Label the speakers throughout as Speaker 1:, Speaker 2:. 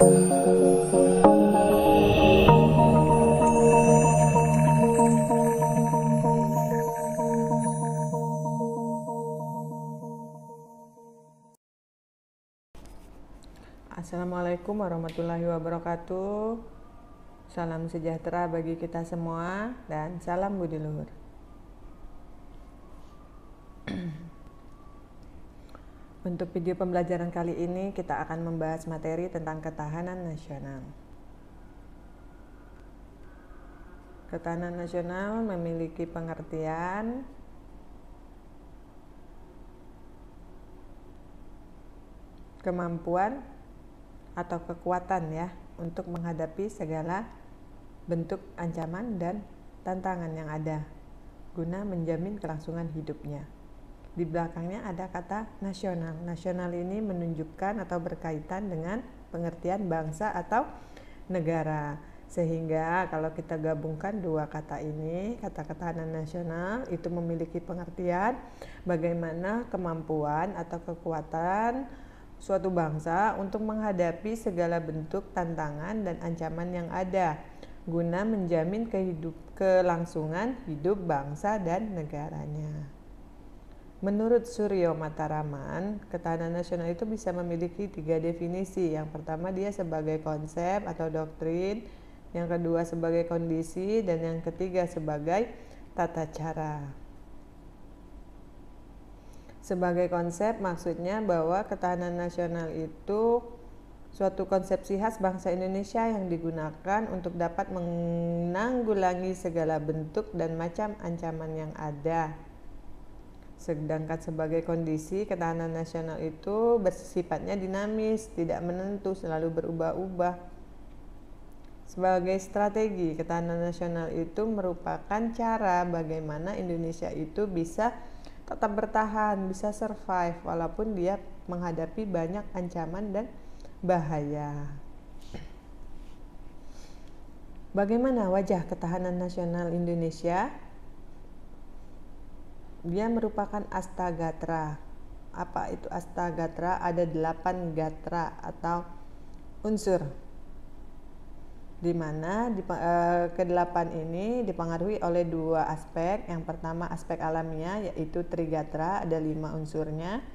Speaker 1: Assalamualaikum warahmatullahi wabarakatuh. Salam sejahtera bagi kita semua dan salam budi luhur. Untuk video pembelajaran kali ini kita akan membahas materi tentang ketahanan nasional. Ketahanan nasional memiliki pengertian kemampuan atau kekuatan ya untuk menghadapi segala bentuk ancaman dan tantangan yang ada guna menjamin kelangsungan hidupnya. Di belakangnya ada kata nasional. Nasional ini menunjukkan atau berkaitan dengan pengertian bangsa atau negara. Sehingga kalau kita gabungkan dua kata ini, kata ketahanan nasional itu memiliki pengertian bagaimana kemampuan atau kekuatan suatu bangsa untuk menghadapi segala bentuk tantangan dan ancaman yang ada guna menjamin kelangsungan hidup bangsa dan negaranya. Menurut Suryo Mataraman, ketahanan nasional itu bisa memiliki 3 definisi. Yang pertama dia sebagai konsep atau doktrin, yang kedua sebagai kondisi, dan yang ketiga sebagai tata cara. Sebagai konsep maksudnya bahwa ketahanan nasional itu suatu konsepsi khas bangsa Indonesia yang digunakan untuk dapat menanggulangi segala bentuk dan macam ancaman yang ada. Sedangkan sebagai kondisi, ketahanan nasional itu bersifatnya dinamis, tidak menentu, selalu berubah-ubah. Sebagai strategi, ketahanan nasional itu merupakan cara bagaimana Indonesia itu bisa tetap bertahan, bisa survive walaupun dia menghadapi banyak ancaman dan bahaya. Bagaimana wajah ketahanan nasional Indonesia? Dia merupakan astagatra. Apa itu astagatra? Ada 8 gatra atau unsur, di mana ke-8 ini dipengaruhi oleh 2 aspek. Yang pertama aspek alamiah, yaitu trigatra, ada 5 unsurnya.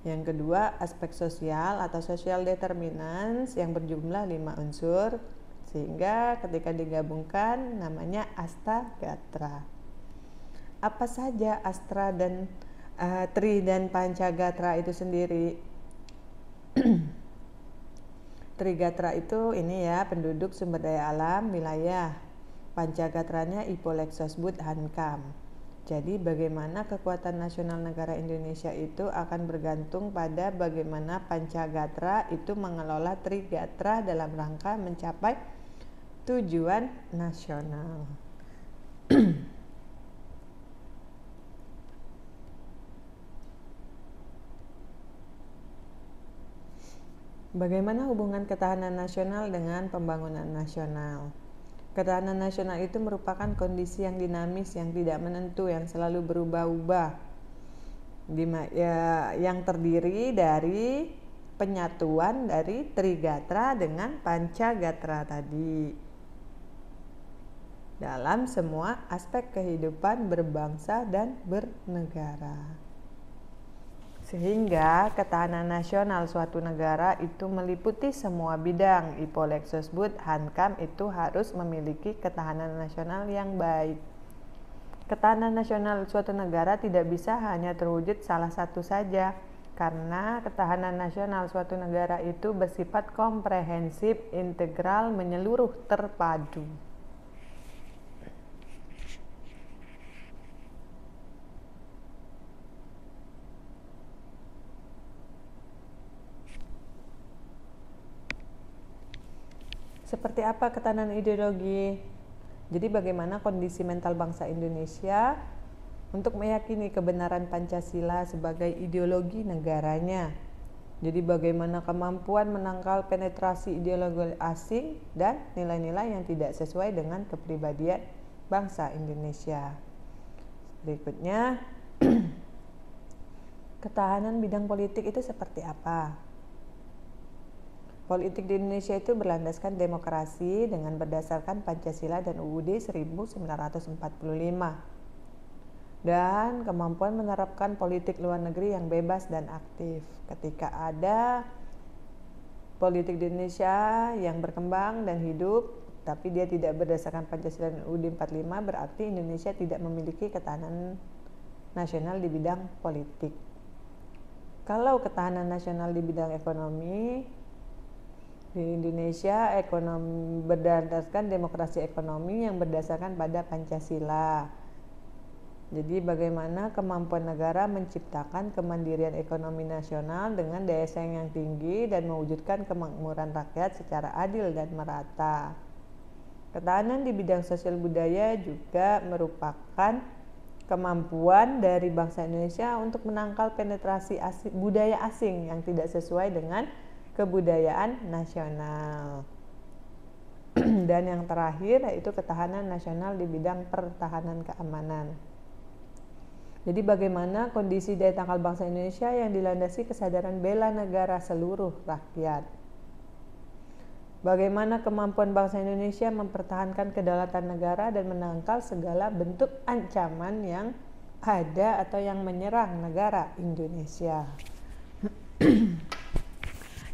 Speaker 1: Yang kedua aspek sosial atau social determinants yang berjumlah 5 unsur, sehingga ketika digabungkan namanya astagatra. Apa saja astra dan tri dan pancagatra itu sendiri? Trigatra itu ini ya, penduduk, sumber daya alam, wilayah. Pancagatranya Ipolexosbud Hankam. Jadi bagaimana kekuatan nasional negara Indonesia itu akan bergantung pada bagaimana pancagatra itu mengelola trigatra dalam rangka mencapai tujuan nasional. Bagaimana hubungan ketahanan nasional dengan pembangunan nasional? Ketahanan nasional itu merupakan kondisi yang dinamis, yang tidak menentu, yang selalu berubah-ubah, yang terdiri dari penyatuan dari trigatra dengan pancagatra tadi dalam semua aspek kehidupan berbangsa dan bernegara. Sehingga ketahanan nasional suatu negara itu meliputi semua bidang. Ipolexosbud Hankam itu harus memiliki ketahanan nasional yang baik. Ketahanan nasional suatu negara tidak bisa hanya terwujud salah satu saja, karena ketahanan nasional suatu negara itu bersifat komprehensif, integral, menyeluruh, terpadu. Seperti apa ketahanan ideologi? Jadi bagaimana kondisi mental bangsa Indonesia untuk meyakini kebenaran Pancasila sebagai ideologi negaranya. Jadi bagaimana kemampuan menangkal penetrasi ideologi asing dan nilai-nilai yang tidak sesuai dengan kepribadian bangsa Indonesia. Berikutnya, ketahanan bidang politik itu seperti apa? Politik di Indonesia itu berlandaskan demokrasi dengan berdasarkan Pancasila dan UUD 1945 dan kemampuan menerapkan politik luar negeri yang bebas dan aktif. Ketika ada politik di Indonesia yang berkembang dan hidup, tapi dia tidak berdasarkan Pancasila dan UUD 45, berarti Indonesia tidak memiliki ketahanan nasional di bidang politik. Kalau ketahanan nasional di bidang ekonomi, di Indonesia ekonomi berdasarkan demokrasi ekonomi yang berdasarkan pada Pancasila. Jadi bagaimana kemampuan negara menciptakan kemandirian ekonomi nasional dengan daya saing yang tinggi dan mewujudkan kemakmuran rakyat secara adil dan merata. Ketahanan di bidang sosial budaya juga merupakan kemampuan dari bangsa Indonesia untuk menangkal penetrasi budaya asing yang tidak sesuai dengan kebudayaan nasional. Dan yang terakhir yaitu ketahanan nasional di bidang pertahanan keamanan. Jadi bagaimana kondisi daya tangkal bangsa Indonesia yang dilandasi kesadaran bela negara seluruh rakyat. Bagaimana kemampuan bangsa Indonesia mempertahankan kedaulatan negara dan menangkal segala bentuk ancaman yang ada atau yang menyerang negara Indonesia.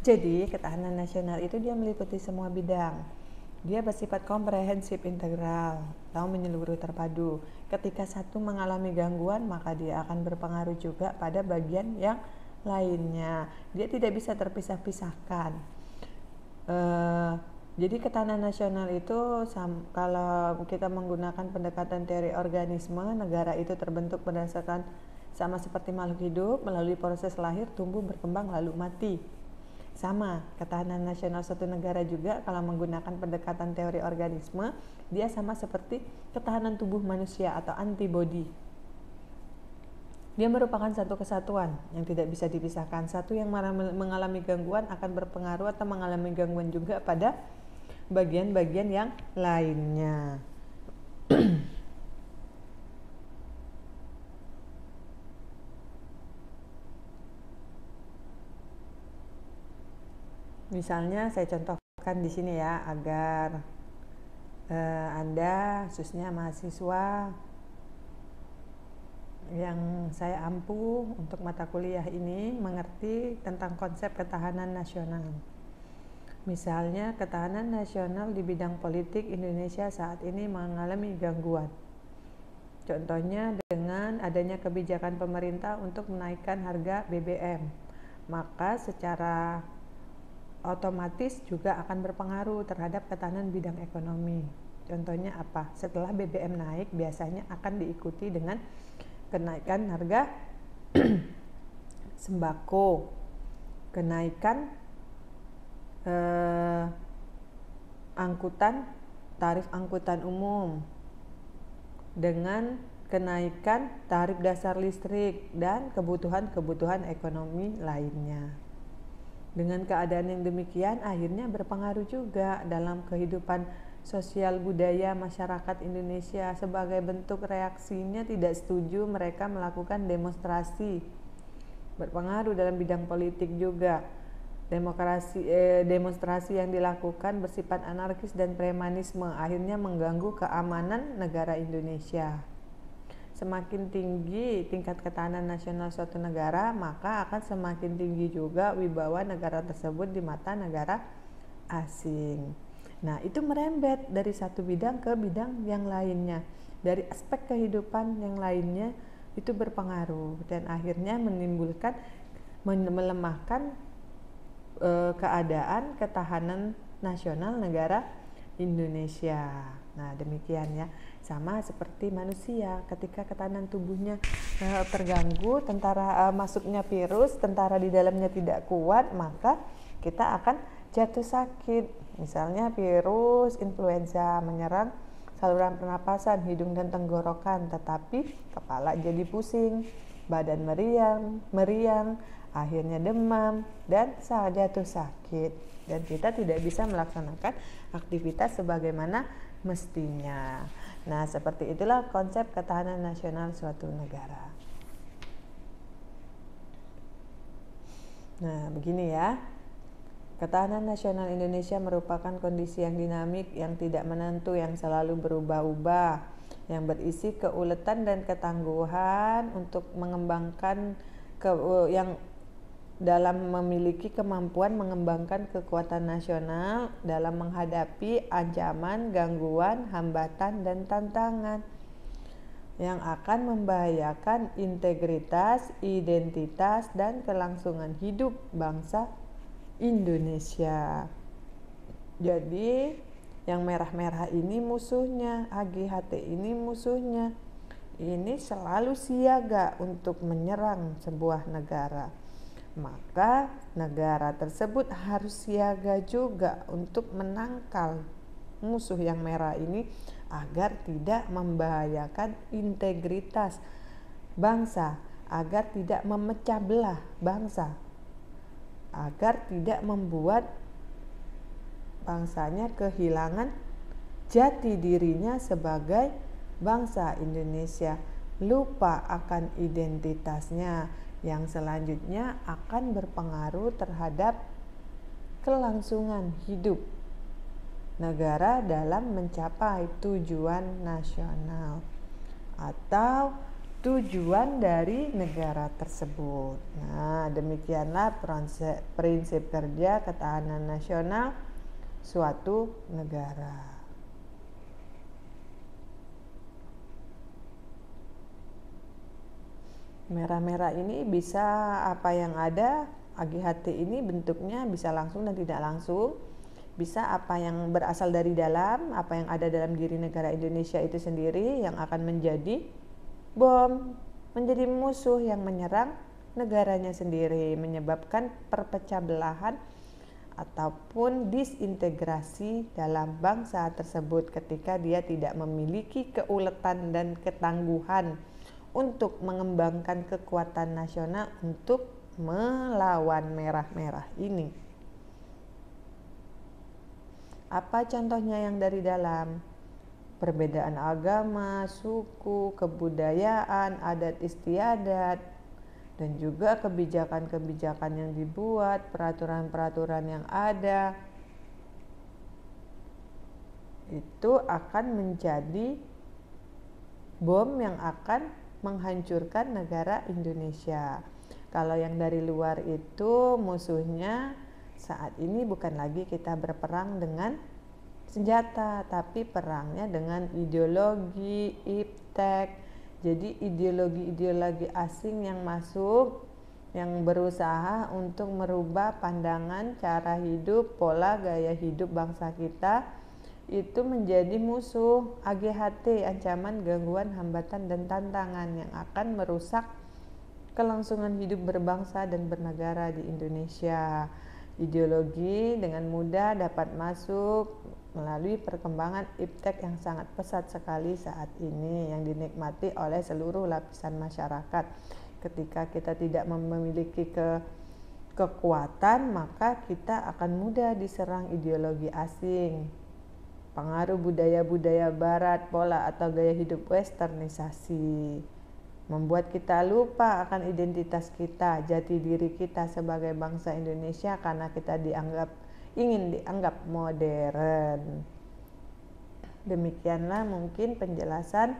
Speaker 1: Jadi ketahanan nasional itu dia meliputi semua bidang. Dia bersifat komprehensif, integral, atau menyeluruh terpadu. Ketika satu mengalami gangguan, maka dia akan berpengaruh juga pada bagian yang lainnya. Dia tidak bisa terpisah-pisahkan. Jadi ketahanan nasional itu kalau kita menggunakan pendekatan teori organisme, negara itu terbentuk berdasarkan sama seperti makhluk hidup melalui proses lahir, tumbuh, berkembang, lalu mati. Sama, ketahanan nasional suatu negara juga kalau menggunakan pendekatan teori organisme, dia sama seperti ketahanan tubuh manusia atau antibodi. Dia merupakan satu kesatuan yang tidak bisa dipisahkan. Satu yang mengalami gangguan akan berpengaruh atau mengalami gangguan juga pada bagian-bagian yang lainnya. Misalnya saya contohkan di sini ya, agar Anda khususnya mahasiswa yang saya ampuh untuk mata kuliah ini mengerti tentang konsep ketahanan nasional. Misalnya ketahanan nasional di bidang politik Indonesia saat ini mengalami gangguan. Contohnya dengan adanya kebijakan pemerintah untuk menaikkan harga BBM, maka secara otomatis juga akan berpengaruh terhadap ketahanan bidang ekonomi. Contohnya apa? Setelah BBM naik biasanya akan diikuti dengan kenaikan harga sembako, kenaikan tarif angkutan umum, dengan kenaikan tarif dasar listrik dan kebutuhan-kebutuhan ekonomi lainnya. Dengan keadaan yang demikian akhirnya berpengaruh juga dalam kehidupan sosial budaya masyarakat Indonesia. Sebagai bentuk reaksinya tidak setuju, mereka melakukan demonstrasi. Berpengaruh dalam bidang politik juga. Demonstrasi yang dilakukan bersifat anarkis dan premanisme, akhirnya mengganggu keamanan negara Indonesia. Semakin tinggi tingkat ketahanan nasional suatu negara, maka akan semakin tinggi juga wibawa negara tersebut di mata negara asing. Nah, itu merembet dari satu bidang ke bidang yang lainnya. Dari aspek kehidupan yang lainnya itu berpengaruh dan akhirnya melemahkan keadaan ketahanan nasional negara Indonesia. Nah, demikian ya. Sama seperti manusia, ketika ketahanan tubuhnya terganggu, masuknya virus, tentara di dalamnya tidak kuat, maka kita akan jatuh sakit. Misalnya virus influenza menyerang saluran pernapasan, hidung dan tenggorokan, tetapi kepala jadi pusing, badan meriang, akhirnya demam dan jatuh sakit. Dan kita tidak bisa melaksanakan aktivitas sebagaimana mestinya. Nah, seperti itulah konsep ketahanan nasional suatu negara. Nah, begini ya. Ketahanan nasional Indonesia merupakan kondisi yang dinamik, yang tidak menentu, yang selalu berubah-ubah, yang berisi keuletan dan ketangguhan untuk mengembangkan yang dalam memiliki kemampuan mengembangkan kekuatan nasional dalam menghadapi ancaman, gangguan, hambatan, dan tantangan yang akan membahayakan integritas, identitas, dan kelangsungan hidup bangsa Indonesia. Jadi yang merah-merah ini musuhnya, AGHT ini musuhnya. Ini selalu siaga untuk menyerang sebuah negara. Maka negara tersebut harus siaga juga untuk menangkal musuh yang merah ini agar tidak membahayakan integritas bangsa, agar tidak memecah belah bangsa, agar tidak membuat bangsanya kehilangan jati dirinya sebagai bangsa Indonesia, lupa akan identitasnya yang selanjutnya akan berpengaruh terhadap kelangsungan hidup negara dalam mencapai tujuan nasional atau tujuan dari negara tersebut. Nah, demikianlah prinsip kerja ketahanan nasional suatu negara. Merah-merah ini bisa apa yang ada, AGHT ini bentuknya bisa langsung dan tidak langsung. Bisa apa yang berasal dari dalam, apa yang ada dalam diri negara Indonesia itu sendiri yang akan menjadi bom, menjadi musuh yang menyerang negaranya sendiri, menyebabkan perpecah belahan ataupun disintegrasi dalam bangsa tersebut ketika dia tidak memiliki keuletan dan ketangguhan untuk mengembangkan kekuatan nasional untuk melawan merah-merah ini. Apa contohnya yang dari dalam? Perbedaan agama, suku, kebudayaan, adat istiadat, dan juga kebijakan-kebijakan yang dibuat, peraturan-peraturan yang ada, itu akan menjadi bom yang akan menghancurkan negara Indonesia. Kalau yang dari luar itu musuhnya saat ini bukan lagi kita berperang dengan senjata, tapi perangnya dengan ideologi, iptek. Jadi ideologi-ideologi asing yang masuk, yang berusaha untuk merubah pandangan, cara hidup, pola gaya hidup bangsa kita, itu menjadi musuh AGHT, ancaman, gangguan, hambatan, dan tantangan yang akan merusak kelangsungan hidup berbangsa dan bernegara di Indonesia. Ideologi dengan mudah dapat masuk melalui perkembangan iptek yang sangat pesat sekali saat ini, yang dinikmati oleh seluruh lapisan masyarakat. Ketika kita tidak memiliki kekuatan, maka kita akan mudah diserang ideologi asing, pengaruh budaya-budaya barat, pola atau gaya hidup westernisasi, membuat kita lupa akan identitas kita, jati diri kita sebagai bangsa Indonesia karena kita ingin dianggap modern. Demikianlah mungkin penjelasan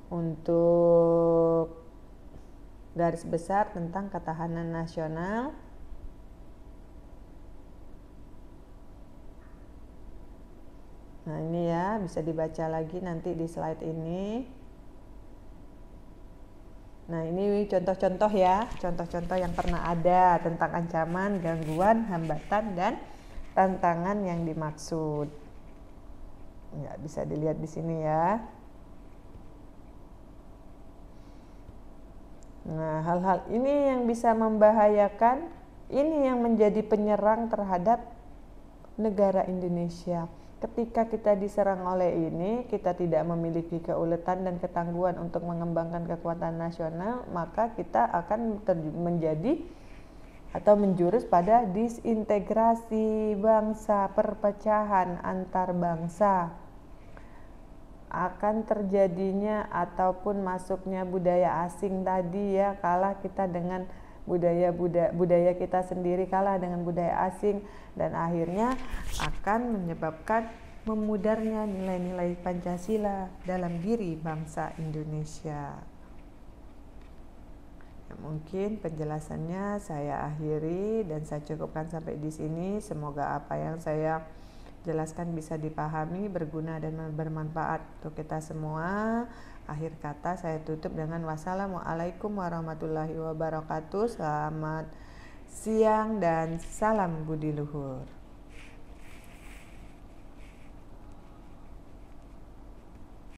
Speaker 1: untuk garis besar tentang ketahanan nasional. Nah, ini ya, bisa dibaca lagi nanti di slide ini. Nah, ini contoh-contoh ya, contoh-contoh yang pernah ada tentang ancaman, gangguan, hambatan, dan tantangan yang dimaksud. Nggak bisa dilihat di sini ya. Nah, hal-hal ini yang bisa membahayakan, ini yang menjadi penyerang terhadap negara Indonesia. Ketika kita diserang oleh ini, kita tidak memiliki keuletan dan ketangguhan untuk mengembangkan kekuatan nasional, maka kita akan menjadi atau menjurus pada disintegrasi bangsa, perpecahan antar bangsa. Akan terjadinya ataupun masuknya budaya asing tadi ya, kalah kita dengan budaya kita sendiri kalah dengan budaya asing, dan akhirnya akan menyebabkan memudarnya nilai-nilai Pancasila dalam diri bangsa Indonesia. Mungkin penjelasannya saya akhiri dan saya cukupkan sampai di sini. Semoga apa yang saya jelaskan bisa dipahami, berguna dan bermanfaat untuk kita semua. Akhir kata saya tutup dengan wassalamualaikum warahmatullahi wabarakatuh. Selamat siang dan salam budi luhur.